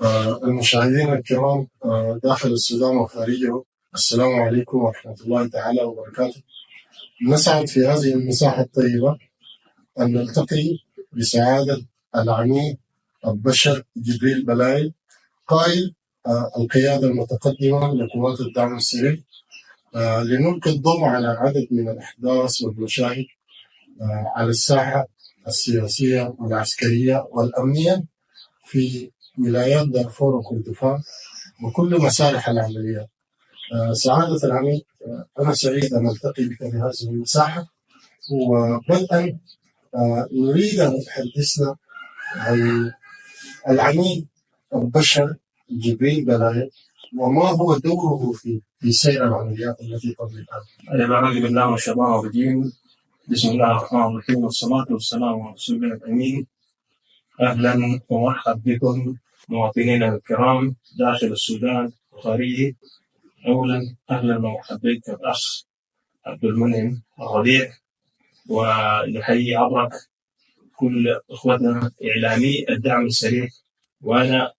المشاهدين الكرام داخل السودان وخارجه، السلام عليكم ورحمة الله تعالى وبركاته. نسعد في هذه المساحة الطيبة أن نلتقي بسعادة العميد البشر جبريل بلايل، قائد القيادة المتقدمة لقوات الدعم السريع، لنلقي الضوء على عدد من الأحداث والمشاهد على الساحة السياسية والعسكرية والأمنية في ولايات دارفور وكردفان وكل مسارح العمليات. سعادة العميد، أنا سعيد أن ألتقي بك في هذه المساحة، وبدءا نريد أن تحدثنا عن العميد البشر جبريل بلايل وما هو دوره في سير العمليات التي قبل الآن. أعوذ بالله من الشيطان الرجيم. بسم الله الرحمن الرحيم، والصلاة والسلام على رسول الله الأمين. أهلا ومرحبا بكم مواطنينا الكرام داخل السودان وخارجه. أولا أهلا ومرحبا بك الأخ عبد المنعم الربيع، ونحيي عبرك كل إخوتنا إعلامي الدعم السريع، وأنا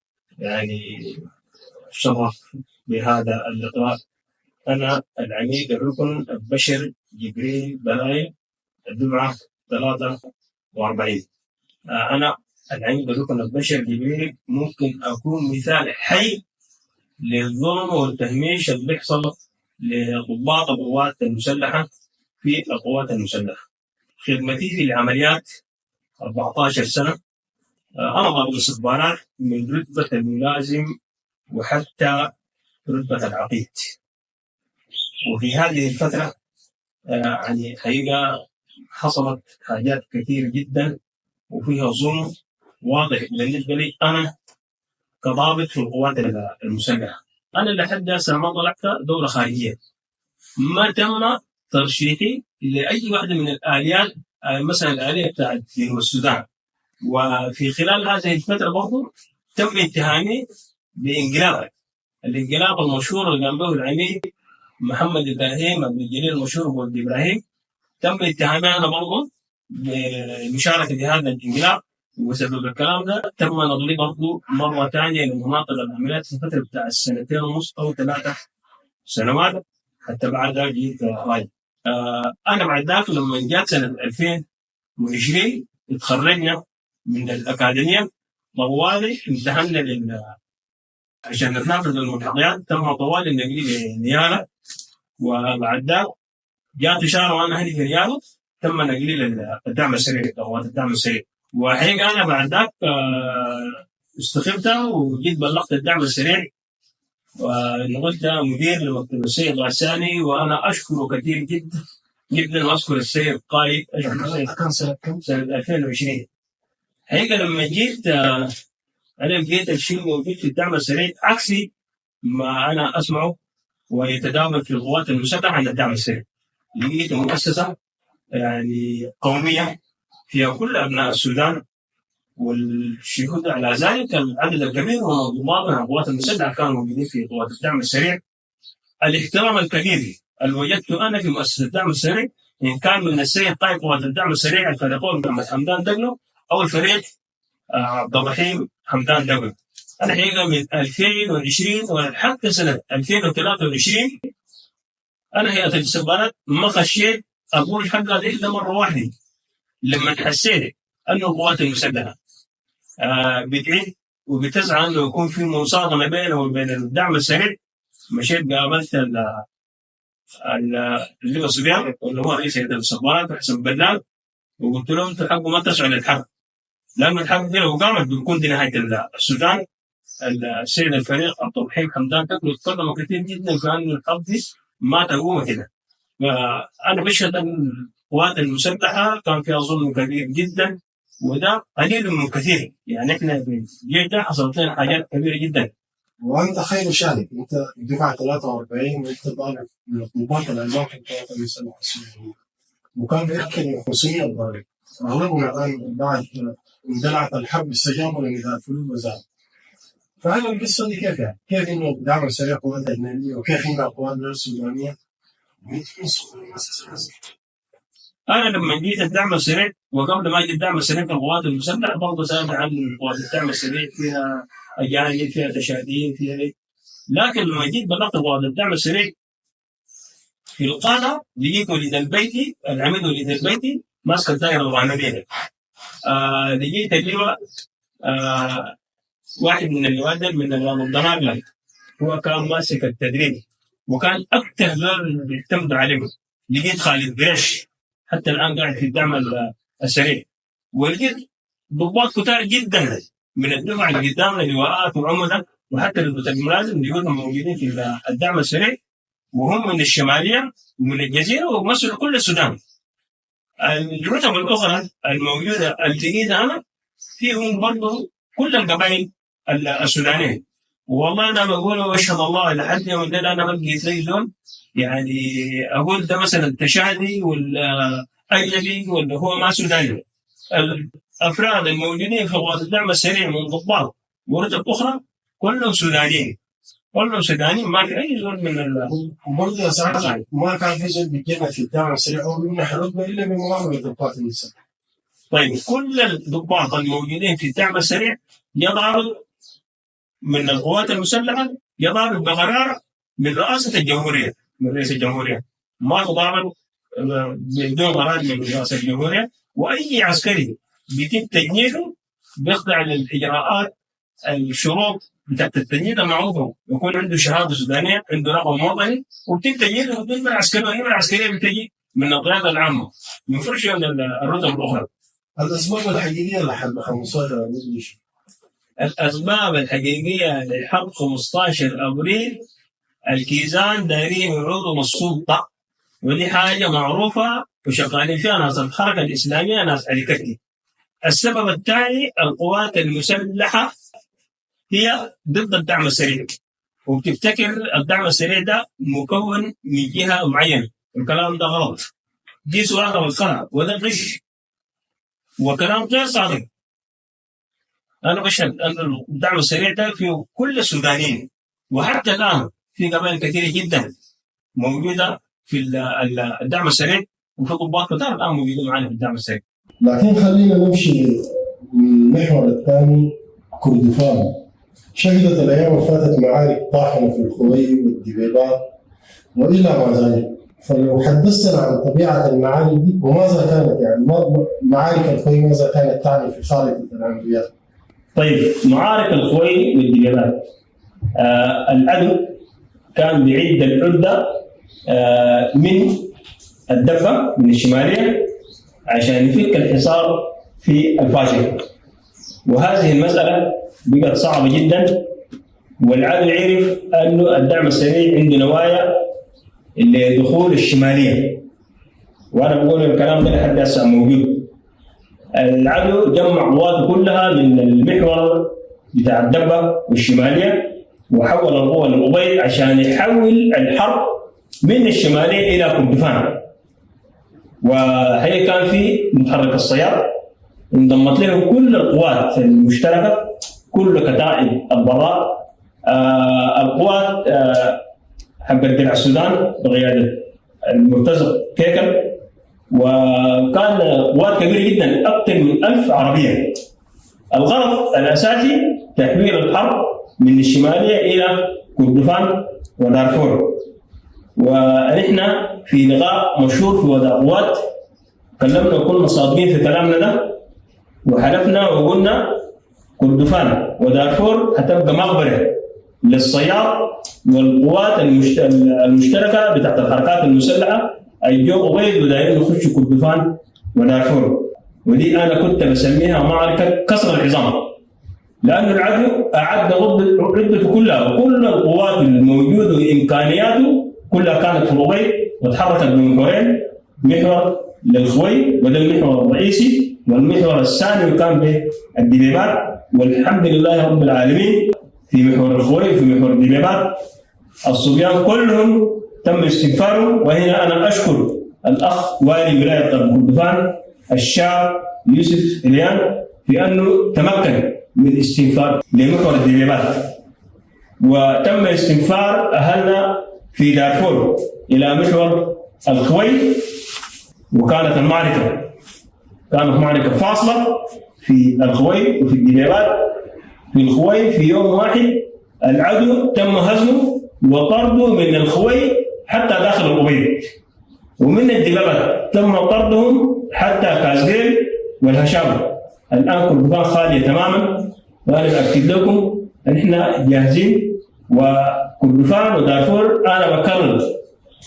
أتشرف بهذا اللقاء. أنا العميد الركن البشر جبريل بلايل، الدفعة 43. أنا العميد الركن البشر جبريل ممكن أكون مثال حي للظلم والتهميش اللي بيحصل لضباط القوات المسلحة في القوات المسلحة. خدمتي في العمليات 14 سنة. أنا ضابط استخبارات من رتبة الملازم وحتى رتبة العقيد، وفي هذه الفترة حقيقة حصلت حاجات كثير جدا وفيها ظلم واضح بالنسبة لي أنا كضابط في القوات المسلحة. أنا لحد هسه ما طلعت دورة خارجية، ما تم ترشيحي لأي واحدة من الآليات، مثلا الآلية بتاعت جنوب السودان. وفي خلال هذه الفترة برضو تم اتهامي بانقلاب، الانقلاب المشهور اللي قام به العميد محمد إبراهيم عبد الجليل المشهور ولد إبراهيم. تم اتهامي أنا برضو بالمشاركة في هذا الانقلاب، وسبب الكلام ده تم نضلي برضو مرة ثانية لمناطق العمليات في فترة بتاع 2.5 أو 3 سنوات، حتى بعد ذلك جيت راجع. أنا بعد ذلك لما جات سنة 2020 اتخرجنا من الأكاديمية، طوالي امتحنا عشان نتنافس الملتقيات، تم طوالي النقل لنيالا، وبعد ذلك جات إشارة وأنا هني في نيالا تم نقلي للدعم السريع، قوات الدعم السريع. وحين أنا بعد ذلك استخدمت وجيت بلغت الدعم السريع ونقلت مدير لمكتب السيد غساني، وأنا أشكره كثير جدا جدا، وأشكر السيد قائد. كان سنة كم؟ سنة 2020. حقيقة لما جيت أنا لقيت الشيء موجود في الدعم السريع عكسي ما أنا أسمعه ويتداول في القوات المسلحة عن الدعم السريع. لقيت مؤسسة قومية فيها كل أبناء السودان، والشهود على ذلك العدد الكبير من الضباط من القوات المسلحة كانوا موجودين في قوات الدعم السريع. الاحترام الكبير اللي وجدته أنا في مؤسسة الدعم السريع إن كان من السيد قائد قوات الدعم السريع الفريقون محمد حمدان دقلو أو الفريق عبد الرحيم حمدان دقلو. أنا حقيقة من 2020 وحتى سنة 2023 أنا هيئة الاستخبارات ما خشيت أقول الحق هذا إلا مرة واحدة، لما حسيت أنه القوات المسلحة بتعيد وبتسعى أنه يكون في مصادمة بينه وبين الدعم السريع. مشيت قابلت اللي هو صبيان واللي هو رئيس هيئة الاستخبارات حسن بلال، وقلت لهم انتوا حقوا ما تسعوا للحرب، لأن الحرب دي لو قامت بيكون دي نهاية السودان. السيد الفريق عبد الرحيم حمدان دقلو تكلموا كثير جدا في أن الحرب دي ما تقوم كده. فأنا بشهد أن القوات المسلحة كان فيها ظلم كبير جدا، وده قليل من كثير. احنا في الجيش ده حصلت لنا حاجات كبيرة جدا. وأنت خير شاهد، أنت دفعة 43 وأنت ضابط من الضباط الأعزاء في القوات المسلحة السودانية، وكان بيحكي الخصوصية الضابط. أغلبنا الآن بعد اندلعت الحرب استجابوا لنداء الفلول وزاد. فهذا القصة دي كيف يعني؟ كيف إنه دعم السريع قوات أجنبية وكيف إنه قواتنا السودانية أنا لما جيت الدعم السريع وقبل ما أجي الدعم السريع في القوات المسلحة برضه سألت عن قوات الدعم السريع فيها أجانب، فيها تشادين، فيها إيه. لكن لما جيت بلغت قوات الدعم السريع في القادة، لقيت وليد البيتي، العميد وليد البيتي ماسك الدائرة الرهانية. لقيت اللواء واحد من اللواء من الضمائر، هو كان ماسك التدريب وكان أكثر زول بيعتمدوا عليه. لقيت خالد بريش حتى الآن قاعد في الدعم السريع. ولقيت ضباط كتار جدا من الدفعة اللي قدامنا، لواءات وعمدة وحتى الملازم لقيتهم موجودين في الدعم السريع، وهم من الشمالية ومن الجزيرة ومثلوا كل السودان. الرتب الأخرى الموجودة الجديدة أنا فيهم برضه كل القبائل السودانية. والله أنا بقول وأشهد الله لحد يوم الليلة أنا بلقي زي زول يعني أقول ده مثلا التشادي ولا أجنبي ولا هو ما سوداني. الأفراد الموجودين في قوات الدعم السريع من ضباط ورتب أخرى كلهم سودانيين، كلهم سودانيين، ما في أي زول من وبرضه يا سعد ما كان في زول بيجينا في الدعم السريع أو من الرتبة إلا بمعاملة الضباط المسلحة. طيب كل الضباط الموجودين في الدعم السريع يضعوا من القوات المسلحة، يضعوا بقرار من رئاسة الجمهورية، من رئيس الجمهورية، ما يضعوا بدون قرار من رئاسة الجمهورية. وأي عسكري بيتم تجنيده بيخضع للإجراءات الشروط بتاعت التجنيد المعروفة، يكون عنده شهادة سودانية، عنده رقم وطني، وبتم تجنيده بدون العسكرية. وإنما العسكرية بتجي من القيادة العامة من فرش الرتب الأخرى. الأسباب الحقيقية لحرب 15 أبريل. الأسباب الحقيقية لحرب 15 أبريل الكيزان دايرين يعودوا من السلطة، ودي حاجة معروفة وشغالين فيها ناس الحركة الإسلامية، ناس عليكتي. السبب الثاني القوات المسلحة هي ضد الدعم السريع، وبتفتكر الدعم السريع ده مكون من جهة معينة. الكلام ده غلط، دي سواقة والقرع، وده غش وكلام غير صادق. أنا بشهد أن الدعم السريع ده فيه كل السودانيين، وحتى الآن في قبائل كثيرة جدا موجودة في الدعم السريع، وفي ضباط كثار الآن موجودين معنا في الدعم السريع. لكن خلينا نمشي المحور الثاني، كردفان. شهدت الأيام اللي فاتت معارك طاحنة في الخوي والدبيبات وإلى ما ذلك، فلو حدثتنا عن طبيعة المعارك دي وماذا كانت، يعني معارك الخوي ماذا كانت تعني في خارطة الأنبياء؟ طيب معارك الخوي والدبيبات، العدو كان بيعد العدة من الدبة من الشمالية عشان يفك الحصار في الفاشل، وهذه المسألة بقت صعبة جدا. والعدو يعرف أنه الدعم السريع عنده نوايا لدخول الشمالية، وأنا بقول الكلام ده لحد هسه موجود. العدو جمع قواته كلها من المحور بتاع الدبة والشمالية، وحول القوة للأبيض عشان يحول الحرب من الشمالية إلى كردفان. وهي كان في متحرك الصياد انضمت له كل القوات المشتركة، كل كتائب البراء، القوات حق درع السودان بقيادة المرتزق كيكل، وكان قوات كبيرة جدا أكثر من 1000 عربية. الغرض الأساسي تحويل الحرب من الشمالية إلى كردفان ودارفور. ونحن في لقاء مشهور في وضع قوات كلمنا وكنا صادقين في كلامنا ده، وحلفنا وقلنا كردفان ودارفور هتبقى مقبرة للصياد والقوات المشتركة بتاعت الحركات المسلحة الجو قبيض ودايرين يخشوا كردفان ودارفور. ودي أنا كنت بسميها معركة كسر العظام، لأن العدو أعد عدته كلها وكل القوات الموجودة وإمكانياته كلها كانت في القبيض، وتحركت بمحورين، محور للخوي وده المحور الرئيسي، والمحور الثاني كان بالدبيبات. والحمد لله رب العالمين في محور الخوي وفي محور الدبيبات الصبيان كلهم تم استغفارهم. وهنا أنا أشكر الأخ والي ولاية كردفان الشاب يوسف إليان في أنه تمكن من استنفار لمحور الدبيبات، وتم استنفار أهلنا في دارفور إلى محور الخوي. وكانت المعركة كانت معركة فاصلة في الخوي وفي الدبيبات، في الخوي في يوم واحد العدو تم هزمه وطرده من الخوي حتى داخل الأبيض، ومن الدبابات تم طردهم حتى كازديل والهشام. الآن كردفان خالية تماما، وأنا بأكد لكم أن إحنا جاهزين، وكردفان ودارفور أنا بكرر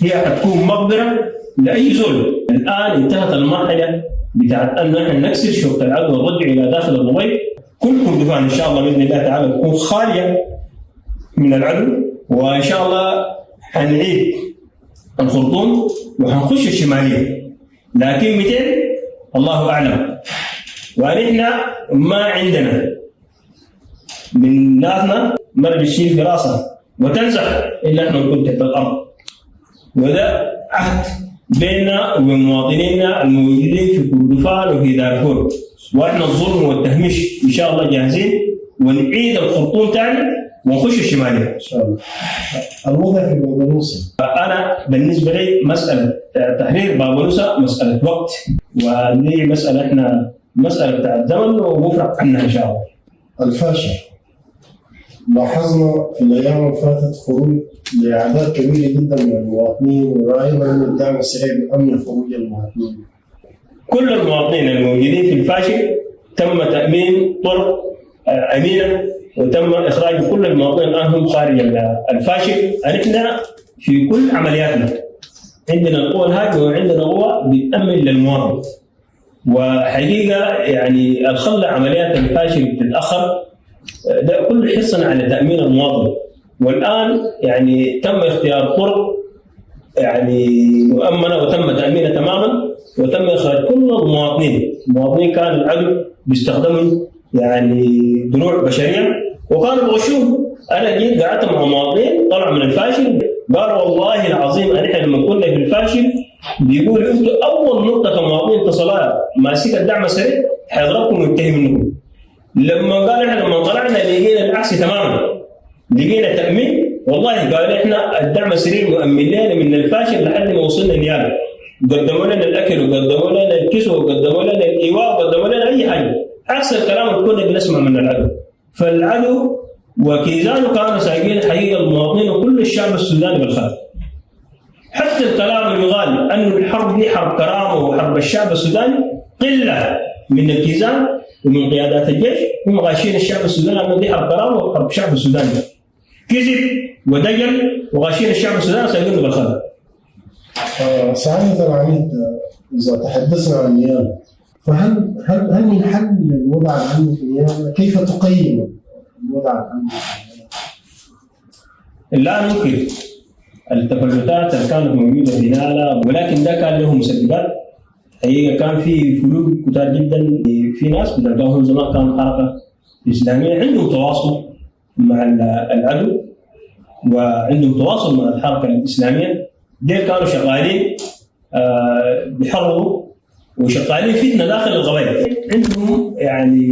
هي حتكون مقدرة لأي زول. الآن انتهت المرحلة بتاعت أن نحن نكسر شوكة العدو ونرجع إلى داخل الأبيض. كل كردفان إن شاء الله بإذن الله تعالى تكون خالية من العدو، وإن شاء الله حنعيد الخرطوم وحنخش الشمالية، لكن 200 الله أعلم. ونحن ما عندنا من ناسنا مرة بتشيل في راسها وتنزح إلا إحنا نكون تحت الأرض، وده عهد بيننا وبين مواطنينا الموجودين في كردفان وفي دارفور. وإحنا الظلم والتهميش إن شاء الله جاهزين، ونعيد الخرطوم تاني ونخش الشمالية إن شاء الله. الوضع في بابانوسا، أنا بالنسبة لي مسألة تحرير بابانوسا مسألة وقت، ودي مسألة إحنا مسألة بتاعت زمن ومفرق عنها إن شاء الله. الفاشل، لاحظنا في الأيام اللي فاتت خروج لأعداد كبيرة جدا من المواطنين، ورأينا أن الدعم السريع بأمن خروج المواطنين. كل المواطنين الموجودين في الفاشل تم تأمين طرق أمينة، وتم إخراج كل المواطنين الآن هم خارج الفاشل. نحن في كل عملياتنا عندنا القوة الهادئة وعندنا قوة بتأمن للمواطن. وحقيقة يعني الخلة عمليات الفاشل بتتأخر، ده كل حرصنا على تأمين المواطن. والآن يعني تم اختيار طرق يعني مؤمنة وتم تأمينها تماما، وتم إخراج كل المواطنين كان العدو بيستخدموا يعني دروع بشرية وكانوا بغشوهم. أنا جيت قعدت مع مواطنين طلعوا من الفاشل قالوا والله العظيم أن إحنا لما كنا في الفاشل بيقولوا أنتم أول نقطة كمواطنين اتصالات ماسكة الدعم السريع حيضربكم وينتهي منكم. لما قال إحنا لما طلعنا لقينا العكس تماما، لقينا تأمين. والله قال إحنا الدعم السريع مؤمن لنا من الفاشل لحد ما وصلنا النيابة، قدموا لنا الأكل وقدموا لنا الكسوة وقدموا لنا الإيواء وقدموا لنا أي حاجة، عكس الكلام اللي كنا بنسمع من العدو. فالعدو وكيزانه كانوا سايقين حقيقة المواطنين وكل الشعب السوداني بالخارج. حتى الكلام اللي يقال أنه الحرب دي حرب كرامة وحرب الشعب السوداني، قلة من الكيزان ومن قيادات الجيش هم غاشين الشعب السوداني أنه دي حرب كرامة وحرب الشعب السوداني، كذب ودجل وغاشين الشعب السوداني سايقينه بالخارج. سعادة العميد، إذا تحدثنا عن النيابة، فهل من حل الوضع الأمني في النيابة؟ كيف تقيم الوضع الأمني في النيابة؟ لا ننكر التفلتات اللي كانت موجودة في نالا، ولكن ده كان له مسببات. حقيقة كان في فلول كتار جدا، في ناس بتلقاهم زمان كانوا حركة إسلامية عندهم تواصل مع العدو وعندهم تواصل مع الحركة الإسلامية، دول كانوا شغالين بيحرروا وشغالين فتنة داخل القبائل. عندهم يعني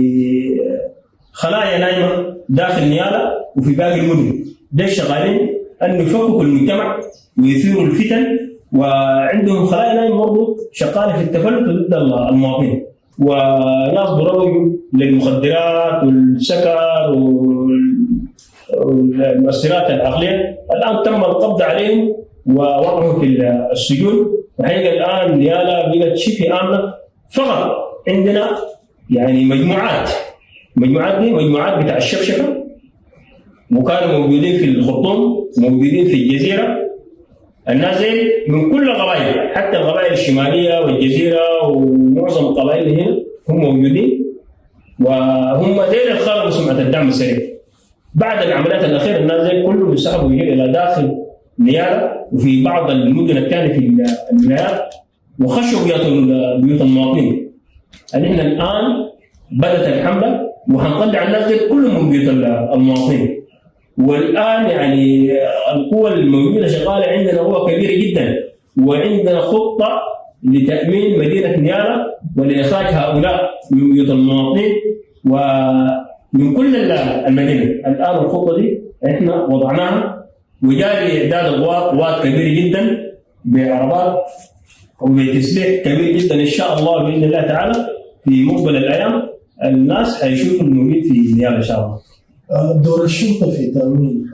خلايا نايمة داخل نيالا وفي باقي المدن، دول شغالين أن يفككوا المجتمع ويثيروا الفتن، وعندهم خلايا نايمة برضه شغالة في التفلت ضد المواطنين، وناس بروجوا للمخدرات والسكر والمؤثرات العقلية. الآن تم القبض عليهم ووضعهم في السجون، وحقيقة الآن نيالا بقت شبه آمنة. فقط عندنا يعني مجموعات دي مجموعات بتاع الشفشفة، وكانوا موجودين في الخرطوم موجودين في الجزيرة. الناس دي من كل القبائل، حتى القبائل الشمالية والجزيرة ومعظم القبائل اللي هنا هم موجودين، وهم ديل خلقوا سمعة الدعم السريع. بعد العمليات الأخيرة الناس دي كلهم يسحبوا إلى داخل نيالا وفي بعض المدن الثانية في الولايات، وخشوا بيوت المواطنين. نحن الآن بدأت الحملة وحنطلع الناس دي كلهم من بيوت المواطنين. والآن يعني القوى الموجودة شغالة عندنا قوة كبيرة جدا، وعندنا خطة لتأمين مدينة نيالا ولإخراج هؤلاء من بيوت المواطنين ومن كل المدينة. الآن الخطة دي احنا وضعناها وجاري إعداد قوات كبيرة جدا بعربات وبتسليح كبير جدا إن شاء الله بإذن الله تعالى. في مقبل الأيام الناس هيشوفوا الموجود في نيالا إن شاء الله. دور الشرطة في تأمين،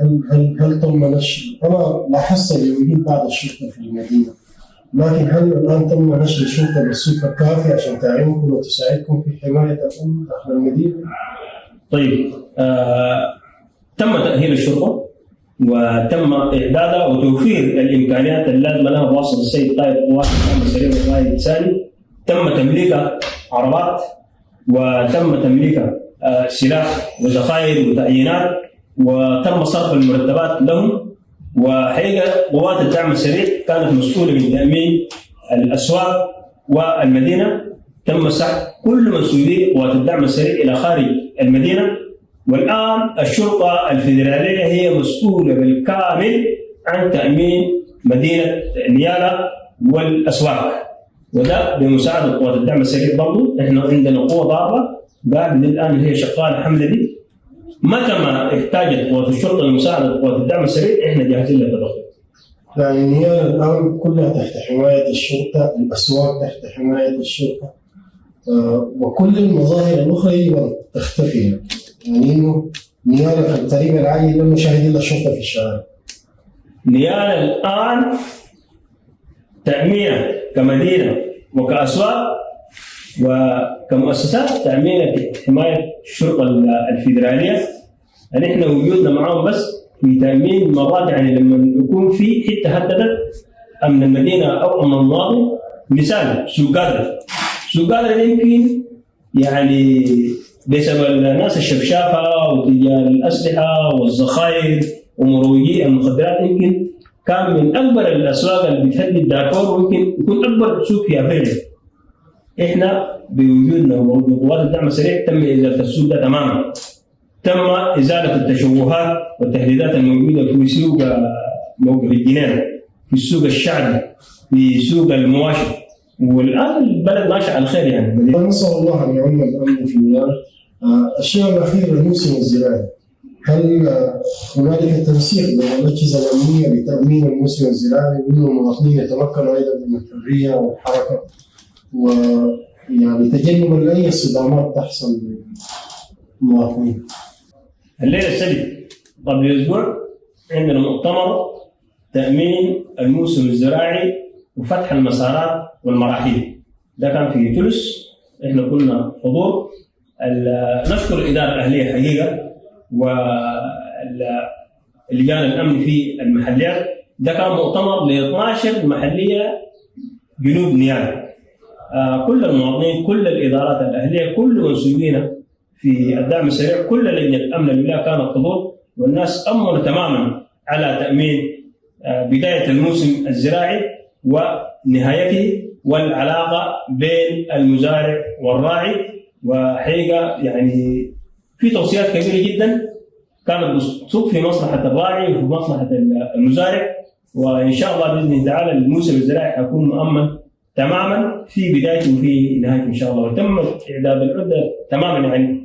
هل تم نشر؟ أنا لاحظت بوجود بعض الشرطة في المدينة، لكن هل الآن تم نشر الشرطة بالصفة الكافية عشان تعينكم وتساعدكم في حماية الأمن داخل المدينة؟ طيب، تم تأهيل الشرطة وتم إعدادها وتوفير الإمكانيات اللازمة لها بواسطة السيد قائد قوات الدعم السريع والقائد الثاني. تم تمليك عربات وتم تمليك سلاح وذخائر وتعيينات، وتم صرف المرتبات لهم. وحقيقة قوات الدعم السريع كانت مسؤولة من تأمين الأسواق والمدينة. تم سحب كل مسؤولي قوات الدعم السريع إلى خارج المدينة، والآن الشرطة الفيدرالية هي مسؤولة بالكامل عن تأمين مدينة نيالا والأسواق، وده بمساعدة قوات الدعم السريع. برضو احنا عندنا قوة ضاربة قاعدة الآن هي شغالة الحملة دي. متى ما احتاجت قوات الشرطة لمساعدة قوات الدعم السريع احنا جاهزين للتدخل. يعني نيالا الآن كلها تحت حماية الشرطة، الأسواق تحت حماية الشرطة، وكل المظاهر الأخرى تختفي. يعني إنه نيالا في القريب العاجل لم نشاهد إلا الشرطة في الشارع. نيالا الآن تأمينها كمدينة وكأسواق وكمؤسسات تأمينها حماية الشرطة الفيدرالية. نحن وجودنا معهم بس في تأمين مرات، يعني لما يكون في حتة هددت أمن المدينة أو أمن المواطن. مثال سوق قادر يمكن يعني بسبب الناس الشفشافة وتجار الأسلحة والذخائر ومروجي المخدرات يمكن كان من أكبر الأسواق اللي بتهدد دارفور، ويمكن يكون أكبر سوق في أفريقيا. إحنا بوجودنا وقوات الدعم السريع تم إزالة السوق ده تماما. تم إزالة التشوهات والتهديدات الموجودة في سوق موقف الجنان، في السوق الشعبي، في سوق المواشي، والآن البلد ماشي على الخير. يعني نسأل الله أن يعم الأمن في نيالا. الشيء الأخير الموسم الزراعي، هل هنالك تنسيق بين الأجهزة الأمنية لتأمين الموسم الزراعي وأن المواطنين يتمكنوا أيضا من الحرية والحركة ويعني تجنبا لأي صدامات تحصل للمواطنين؟ الليلة السبت قبل أسبوع عندنا مؤتمر تأمين الموسم الزراعي وفتح المسارات والمراحيل، ده كان في تونس. احنا كنا حضور. نشكر الإدارة الأهلية حقيقة واللجان الأمن في المحليات. ده كان مؤتمر ل 12 محلية جنوب نيالا. كل المواطنين، كل الإدارات الأهلية، كل مسؤولين في الدعم السريع، كل لجنة أمن الولاية كانت حضور، والناس أمنوا تماما على تأمين بداية الموسم الزراعي ونهايته والعلاقة بين المزارع والراعي. وحقيقة يعني في توصيات كبيرة جدا كانت بتصب في مصلحة الراعي وفي مصلحة المزارع، وإن شاء الله بإذن الله تعالى الموسم الزراعي حيكون مؤمن تماما في بدايته وفي نهايته إن شاء الله. وتم إعداد العدة تماما.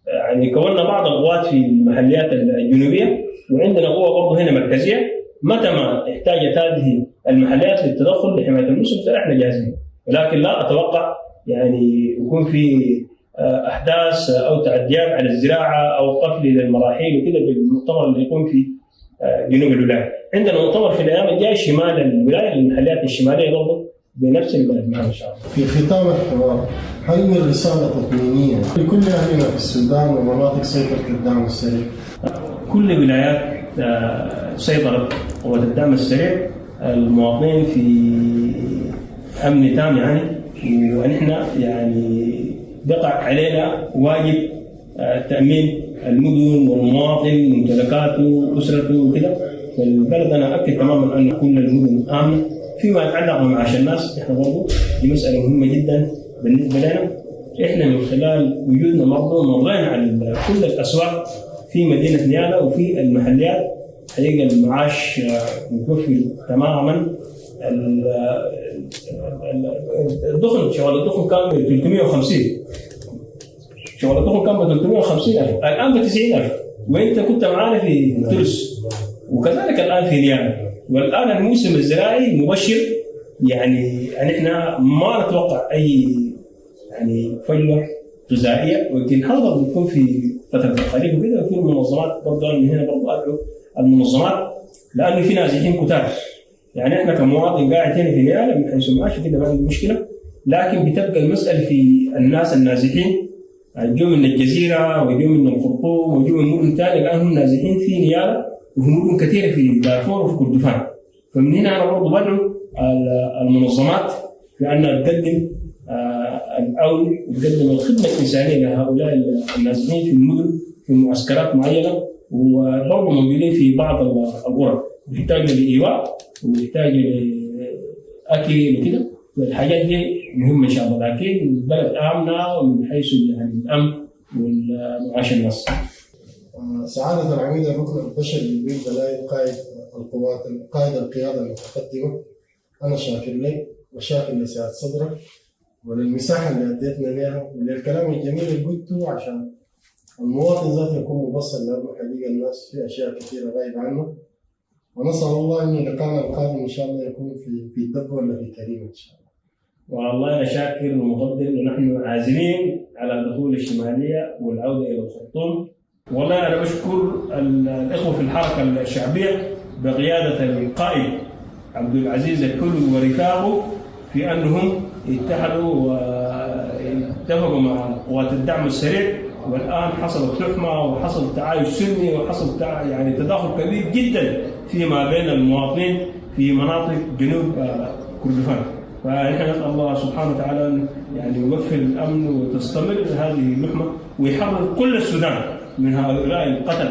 يعني كونا بعض القوات في المحليات الجنوبية، وعندنا قوة برضه هنا مركزية. متى ما احتاجت هذه المحليات للتدخل لحماية الموسم الزراعي احنا جاهزين، ولكن لا أتوقع يعني يكون في أحداث أو تعديات على الزراعة أو قفل للمراحيل وكذا بالمؤتمر اللي يكون في جنوب الولاية. عندنا مؤتمر في الأيام الجاية شمال الولاية للمحليات الشمالية برضه بنفس المبنى إن شاء الله. في ختام الحوار، هل من رسالة تطمينية لكل أهلنا في السودان ومناطق سيطرة الدعم السريع؟ كل ولايات سيطرة قوات الدعم السريع المواطنين في أمن تام يعني، ونحن يعني بقع علينا واجب تأمين المدن والمواطن وممتلكاته وأسرته وكذا. فالبلد أنا أكد تماما أن كل المدن آمنة. فيما يتعلق بمعاش الناس احنا برضه دي مسألة مهمة جدا بالنسبة لنا. احنا من خلال وجودنا برضه مرينا على كل الأسواق في مدينة نيالا وفي المحليات. حقيقة المعاش متوفر تماما. الدخن شغل الدخن كان ب 350. شغل الدخن كان ب 350,000 الآن ب 90,000. وأنت كنت معانا في تونس وكذلك الآن في نيالا. والآن الموسم الزراعي مبشر. يعني احنا ما نتوقع أي يعني فجوة غذائيه، ويمكن هذا بيكون في فتره الخريف وكده. وفي المنظمات برضه من هنا برضه ادعو المنظمات، لانه في نازحين كتار. يعني احنا كمواطن قاعد هنا في نيالا من حيث ماشي كده ما عندي مشكله، لكن بتبقى المساله في الناس النازحين جو من الجزيره وجو من الخرطوم وجو من مدن ثانيه، الان هم نازحين في نيالا وفي مدن كثيره في دارفور وفي كردفان. فمن هنا انا برضه بدعو المنظمات في ان تقدم العون وتقدم الخدمه الانسانيه لهؤلاء النازحين في المدن في معسكرات معينه، وبرضه موجودين في بعض القرى ويحتاجوا لايواء ويحتاجوا لاكل وكده. والحاجات دي مهمه ان شاء الله، لكن البلد امنه من حيث يعني الامن والمعاش الناس. سعادة العميد الركن البشري للبيت دلائل قائد القيادة المتقدمة، أنا شاكر لك وشاكر لسعة صدرك وللمساحة اللي أديتنا لها وللكلام الجميل اللي قلته، عشان المواطن ذاته يكون مبصر لأنه حقيقة الناس في أشياء كثيرة غايبة عنه. ونسأل الله أن لقاءنا القادم إن شاء الله يكون في الدب ولا في كريم إن شاء الله. والله أنا شاكر ومقدر، ونحن عازمين على دخول الشمالية والعودة إلى الخرطوم. والله أنا بشكر الإخوة في الحركة الشعبية بقيادة القائد عبد العزيز الحلو ورفاقه في أنهم اتحدوا واتفقوا مع قوات الدعم السريع، والآن حصل تحمة وحصل تعايش سلمي وحصل يعني تداخل كبير جدا فيما بين المواطنين في مناطق جنوب كردفان. فنحن نسأل الله سبحانه وتعالى يعني يوفر الأمن وتستمر هذه اللحمة ويحرر كل السودان من هؤلاء القتل